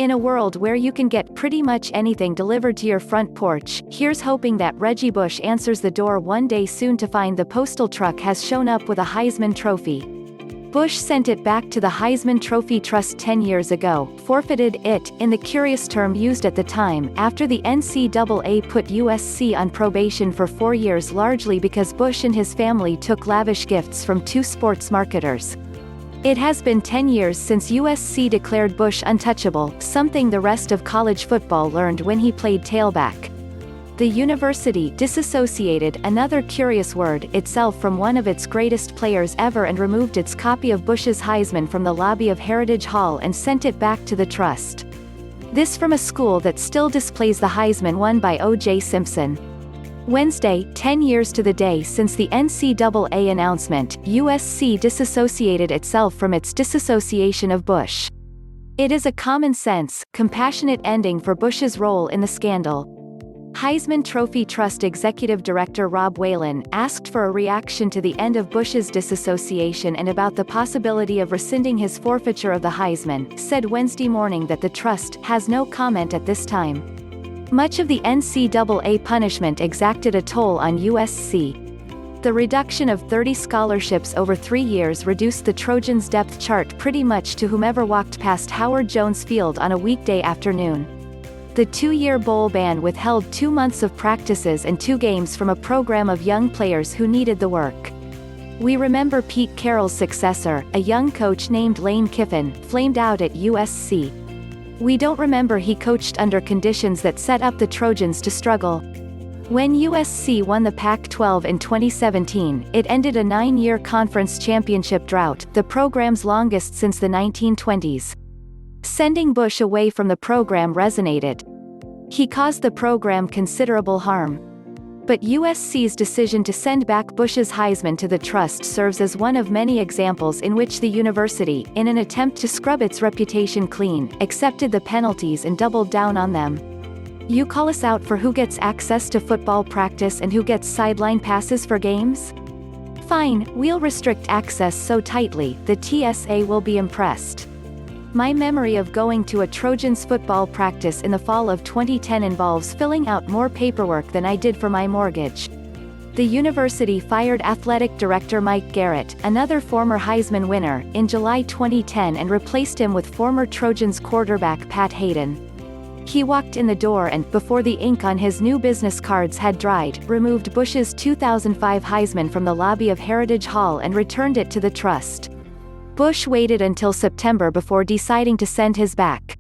In a world where you can get pretty much anything delivered to your front porch, here's hoping that Reggie Bush answers the door one day soon to find the postal truck has shown up with a Heisman Trophy. Bush sent it back to the Heisman Trophy Trust 10 years ago, forfeited it, in the curious term used at the time, after the NCAA put USC on probation for 4 years largely because Bush and his family took lavish gifts from two sports marketers. It has been 10 years since USC declared Bush untouchable, something the rest of college football learned when he played tailback. The university disassociated, another curious word, itself from one of its greatest players ever and removed its copy of Bush's Heisman from the lobby of Heritage Hall and sent it back to the trust. This from a school that still displays the Heisman won by O.J. Simpson. Wednesday, 10 years to the day since the NCAA announcement, USC disassociated itself from its disassociation of Bush. It is a common-sense, compassionate ending for Bush's role in the scandal. Heisman Trophy Trust Executive Director Rob Whalen asked for a reaction to the end of Bush's disassociation and about the possibility of rescinding his forfeiture of the Heisman, said Wednesday morning that the trust has no comment at this time. Much of the NCAA punishment exacted a toll on USC. The reduction of 30 scholarships over 3 years reduced the Trojans' depth chart pretty much to whomever walked past Howard Jones Field on a weekday afternoon. The 2-year bowl ban withheld 2 months of practices and 2 games from a program of young players who needed the work. We remember Pete Carroll's successor, a young coach named Lane Kiffin, flamed out at USC. We don't remember he coached under conditions that set up the Trojans to struggle. When USC won the Pac-12 in 2017, it ended a 9-year conference championship drought, the program's longest since the 1920s. Sending Bush away from the program resonated. He caused the program considerable harm. But USC's decision to send back Bush's Heisman to the trust serves as one of many examples in which the university, in an attempt to scrub its reputation clean, accepted the penalties and doubled down on them. You call us out for who gets access to football practice and who gets sideline passes for games? Fine, we'll restrict access so tightly, the TSA will be impressed. My memory of going to a Trojans football practice in the fall of 2010 involves filling out more paperwork than I did for my mortgage. The university fired athletic director Mike Garrett, another former Heisman winner, in July 2010 and replaced him with former Trojans quarterback Pat Haden. He walked in the door and, before the ink on his new business cards had dried, removed Bush's 2005 Heisman from the lobby of Heritage Hall and returned it to the trust. Bush waited until September before deciding to send his back.